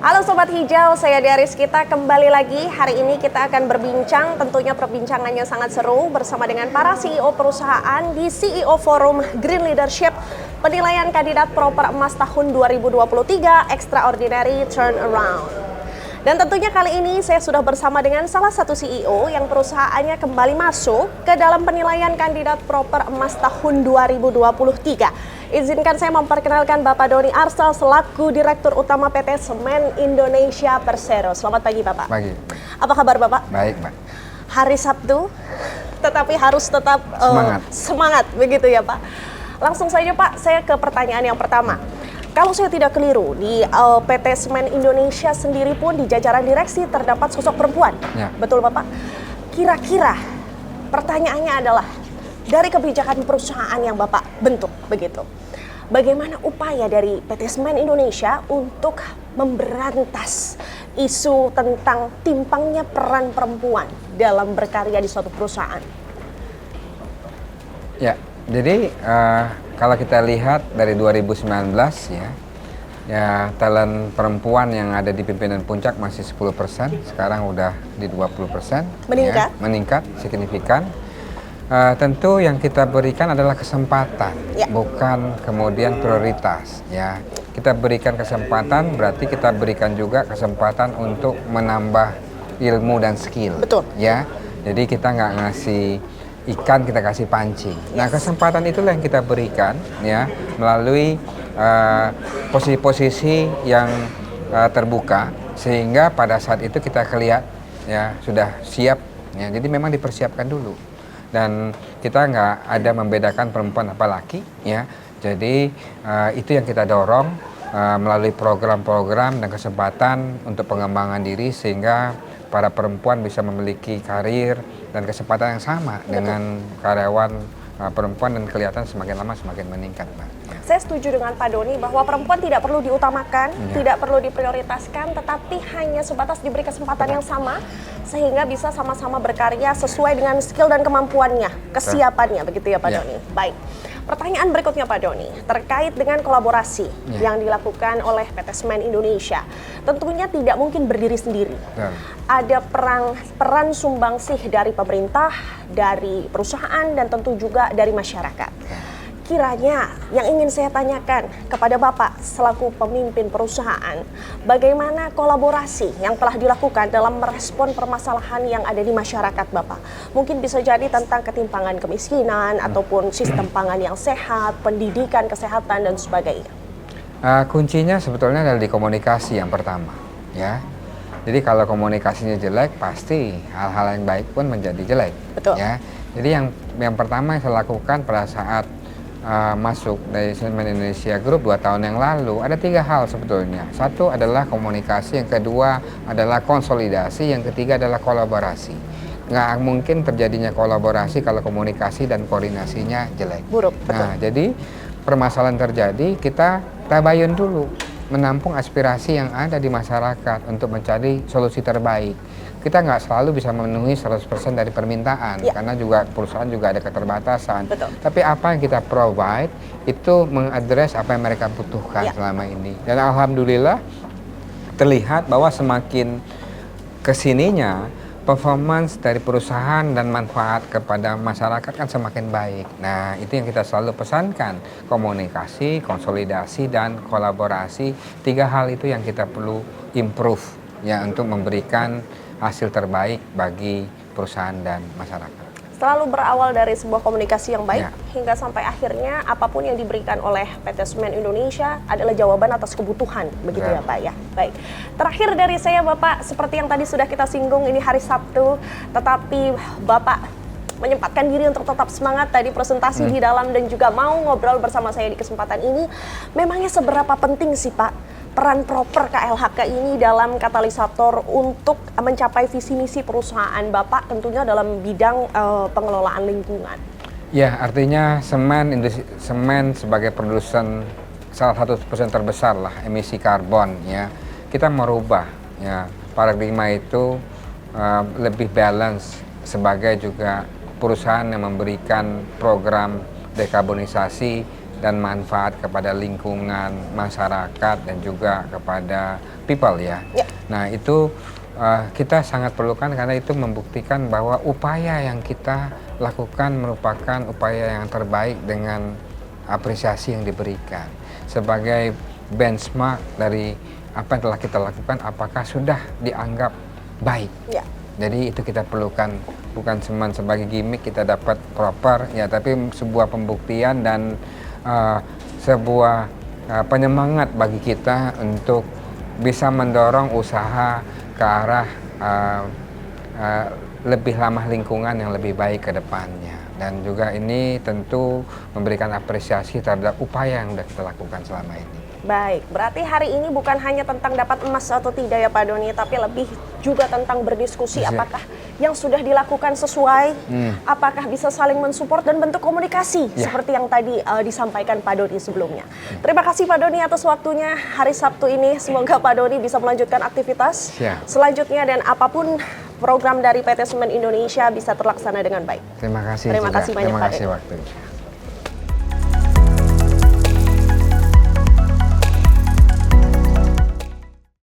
Halo Sobat Hijau, saya Diaris. Kita kembali lagi. Hari ini kita akan berbincang, tentunya perbincangannya sangat seru bersama dengan para CEO perusahaan di CEO Forum Green Leadership penilaian kandidat proper emas tahun 2023 Extraordinary Turnaround. Dan tentunya kali ini saya sudah bersama dengan salah satu CEO yang perusahaannya kembali masuk ke dalam penilaian kandidat proper emas tahun 2023. Izinkan saya memperkenalkan Bapak Doni Arsal selaku Direktur Utama PT Semen Indonesia Persero. Selamat pagi Bapak. Pagi. Apa kabar Bapak? Baik, Mbak. Hari Sabtu, tetapi harus tetap semangat begitu ya Pak. Langsung saja Pak, saya ke pertanyaan yang pertama. Kalau saya tidak keliru, di PT Semen Indonesia sendiri pun di jajaran direksi terdapat sosok perempuan. Ya. Betul Bapak? Kira-kira pertanyaannya adalah, dari kebijakan perusahaan yang Bapak bentuk begitu, bagaimana upaya dari PT Semen Indonesia untuk memberantas isu tentang timpangnya peran perempuan dalam berkarya di suatu perusahaan? Ya, jadi kalau kita lihat dari 2019 ya talent perempuan yang ada di pimpinan puncak masih 10%, sekarang udah di 20%. Meningkat? Ya, meningkat signifikan. Tentu yang kita berikan adalah kesempatan, bukan kemudian prioritas. Ya, kita berikan kesempatan, berarti kita berikan juga kesempatan untuk menambah ilmu dan skill. Betul. Ya, jadi kita nggak ngasih ikan, kita kasih pancing. Nah, kesempatan itulah yang kita berikan, ya, melalui posisi-posisi yang terbuka, sehingga pada saat itu kita kelihatan, ya, sudah siap. Ya, jadi memang dipersiapkan dulu. Dan kita nggak ada membedakan perempuan apa laki, ya. Jadi itu yang kita dorong melalui program-program dan kesempatan untuk pengembangan diri, sehingga para perempuan bisa memiliki karir dan kesempatan yang sama dengan karyawan perempuan, dan kelihatan semakin lama semakin meningkat, Mbak. Ya. Saya setuju dengan Pak Doni bahwa perempuan tidak perlu diutamakan, tidak perlu diprioritaskan, tetapi hanya sebatas diberi kesempatan yang sama sehingga bisa sama-sama berkarya sesuai dengan skill dan kemampuannya, kesiapannya, begitu ya Pak Doni. Baik. Pertanyaan berikutnya Pak Doni, terkait dengan kolaborasi yang dilakukan oleh PT Semen Indonesia. Tentunya tidak mungkin berdiri sendiri. Ada peran sumbangsih dari pemerintah, dari perusahaan, dan tentu juga dari masyarakat. Kiranya yang ingin saya tanyakan kepada Bapak selaku pemimpin perusahaan, bagaimana kolaborasi yang telah dilakukan dalam merespon permasalahan yang ada di masyarakat Bapak? Mungkin bisa jadi tentang ketimpangan kemiskinan, ataupun sistem pangan yang sehat, pendidikan, kesehatan, dan sebagainya. Kuncinya sebetulnya adalah di komunikasi yang pertama, ya. Jadi kalau komunikasinya jelek, pasti hal-hal yang baik pun menjadi jelek. Betul. Ya. Jadi yang pertama yang saya lakukan pada saat masuk dari Semen Indonesia Group 2 tahun yang lalu, ada 3 hal sebetulnya. Satu adalah komunikasi, yang kedua adalah konsolidasi, yang ketiga adalah kolaborasi. Nggak mungkin terjadinya kolaborasi kalau komunikasi dan koordinasinya jelek. Buruk, betul. Nah, jadi permasalahan terjadi, kita tabayun dulu, menampung aspirasi yang ada di masyarakat untuk mencari solusi terbaik. Kita nggak selalu bisa memenuhi 100% dari permintaan, karena juga perusahaan juga ada keterbatasan. Betul. Tapi apa yang kita provide itu mengadres apa yang mereka butuhkan selama ini. Dan alhamdulillah terlihat bahwa semakin kesininya performance dari perusahaan dan manfaat kepada masyarakat kan semakin baik. Nah, itu yang kita selalu pesankan, komunikasi, konsolidasi, dan kolaborasi. 3 hal itu yang kita perlu improve, ya, untuk memberikan hasil terbaik bagi perusahaan dan masyarakat. Selalu berawal dari sebuah komunikasi yang baik, hingga sampai akhirnya apapun yang diberikan oleh PT Semen Indonesia adalah jawaban atas kebutuhan, begitu ya Pak ya. Baik, terakhir dari saya Bapak, seperti yang tadi sudah kita singgung, ini hari Sabtu, tetapi Bapak menyempatkan diri untuk tetap semangat tadi presentasi di dalam, dan juga mau ngobrol bersama saya di kesempatan ini. Memangnya seberapa penting sih Pak peran proper KLHK ini dalam katalisator untuk mencapai visi misi perusahaan Bapak, tentunya dalam bidang pengelolaan lingkungan? Ya, artinya semen sebagai produsen salah satu produsen terbesar lah emisi karbon, ya. Kita merubah, ya, paradigma itu lebih balance sebagai juga perusahaan yang memberikan program dekarbonisasi dan manfaat kepada lingkungan, masyarakat, dan juga kepada people ya. Nah itu kita sangat perlukan karena itu membuktikan bahwa upaya yang kita lakukan merupakan upaya yang terbaik dengan apresiasi yang diberikan. Sebagai benchmark dari apa yang telah kita lakukan, apakah sudah dianggap baik. Jadi itu kita perlukan, bukan cuma sebagai gimmick kita dapat proper ya, tapi sebuah pembuktian dan sebuah penyemangat bagi kita untuk bisa mendorong usaha ke arah lebih ramah lingkungan yang lebih baik ke depannya. Dan juga ini tentu memberikan apresiasi terhadap upaya yang sudah kita lakukan selama ini. Baik, berarti hari ini bukan hanya tentang dapat emas atau tidak ya Pak Doni, tapi lebih juga tentang berdiskusi apakah yang sudah dilakukan sesuai, apakah bisa saling mensupport dan bentuk komunikasi seperti yang tadi disampaikan Pak Doni sebelumnya. Terima kasih Pak Doni atas waktunya hari Sabtu ini, semoga Pak Doni bisa melanjutkan aktivitas selanjutnya dan apapun program dari PT Semen Indonesia bisa terlaksana dengan baik. Terima kasih banyak Pak Doni. waktunya.